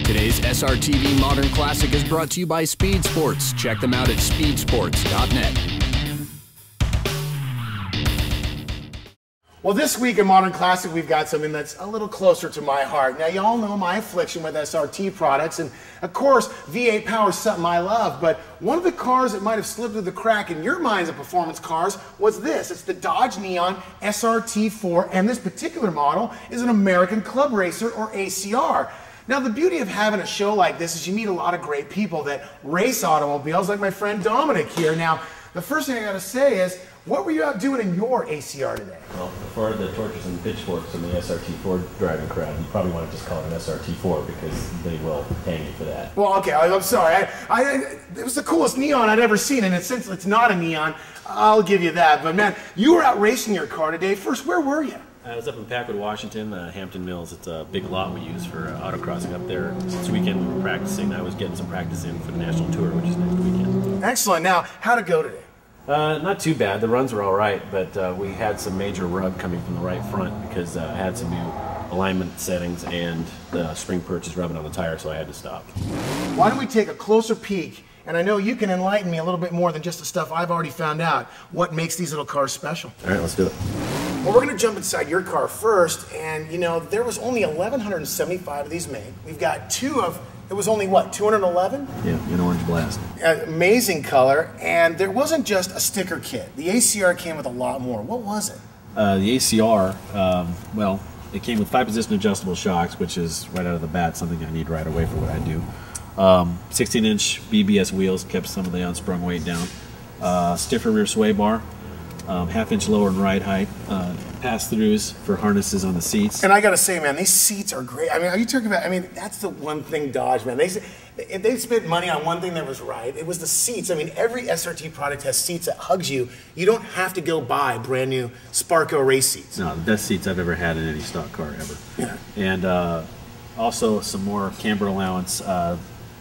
Today's SRTV Modern Classic is brought to you by Speed Sports. Check them out at speedsports.net. Well, this week in Modern Classic, we've got something that's a little closer to my heart. Now, y'all know my affliction with SRT products, and of course, V8 power is something I love, but one of the cars that might have slipped through the crack in your minds of performance cars was this. It's the Dodge Neon SRT4, and this particular model is an American Club Racer, or ACR. Now, the beauty of having a show like this is you meet a lot of great people that race automobiles, like my friend Dominic here. Now, the first thing I gotta say is, what were you out doing in your ACR today? Well, for the torches and pitchforks in the SRT4 driving crowd, you probably want to just call it an SRT4 because they will hang you for that. Well, okay, I'm sorry. It was the coolest neon I'd ever seen, and since it's not a neon, I'll give you that. But man, you were out racing your car today. First, where were you? I was up in Packwood, Washington, Hampton Mills. It's a big lot we use for autocrossing up there. This weekend we were practicing. I was getting some practice in for the national tour, which is next weekend. Excellent. Now, how'd it go today? Not too bad. The runs were all right, but we had some major rub coming from the right front because I had some new alignment settings and the spring perch is rubbing on the tire, so I had to stop. Why don't we take a closer peek, and I know you can enlighten me a little bit more than just the stuff I've already found out, what makes these little cars special. All right, let's do it. Well, we're going to jump inside your car first, and you know, there was only 1,175 of these made. We've got two of, it was only what, 211? Yeah, an orange blast. Amazing color, and there wasn't just a sticker kit. The ACR came with a lot more. What was it? The ACR, well, it came with 5-position adjustable shocks, which is right out of the bat something I need right away for what I do. 16-inch BBS wheels kept some of the unsprung weight down. Stiffer rear sway bar. Half-inch lower in ride height, pass-throughs for harnesses on the seats. And I gotta say, man, these seats are great. I mean, are you talking about, I mean, that's the one thing Dodge, man. If they spent money on one thing that was right, it was the seats. I mean, every SRT product has seats that hugs you. You don't have to go buy brand new Sparco race seats. No, the best seats I've ever had in any stock car ever. Yeah. And also some more camber allowance,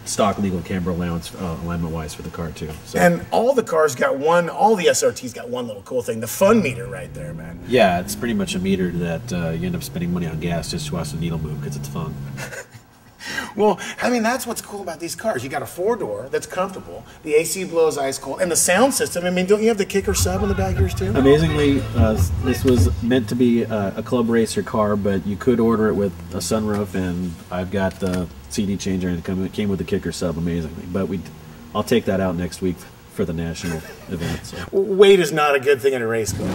stock legal camber allowance alignment-wise for the car too. So. And all the cars got one, all the SRTs got one little cool thing, the fun meter right there, man. Yeah, it's pretty much a meter that you end up spending money on gas just to watch the needle move because it's fun. Well, I mean, that's what's cool about these cars. You got a 4-door that's comfortable, the AC blows ice cold, and the sound system, I mean, don't you have the kicker sub in the back of yours too? Amazingly, this was meant to be a club racer car, but you could order it with a sunroof, and I've got the CD changer, and it came with the kicker sub amazingly. But I'll take that out next week for the national event. So. Weight is not a good thing in a race car.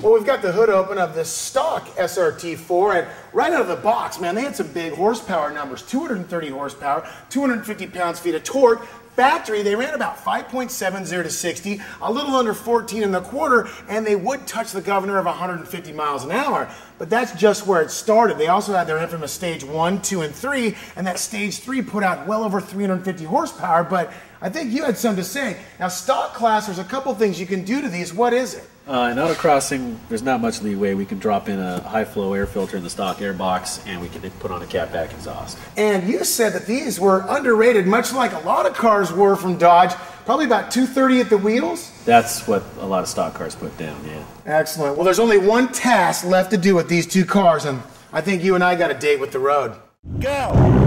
Well, we've got the hood open of the stock SRT4, and right out of the box, man, they had some big horsepower numbers. 230 horsepower, 250 pounds-feet of torque. Factory, they ran about 5.70 to 60, a little under 14 and a quarter, and they would touch the governor of 150 miles an hour. But that's just where it started. They also had their infamous stage 1, 2, and 3, and that stage 3 put out well over 350 horsepower, but I think you had something to say. Now, stock class, there's a couple things you can do to these. What is it? In autocrossing, there's not much leeway. We can drop in a high-flow air filter in the stock air box, and we can put on a catback exhaust. And you said that these were underrated, much like a lot of cars were from Dodge, probably about 230 at the wheels? That's what a lot of stock cars put down, yeah. Excellent. Well, there's only one task left to do with these two cars, and I think you and I got a date with the road. Go!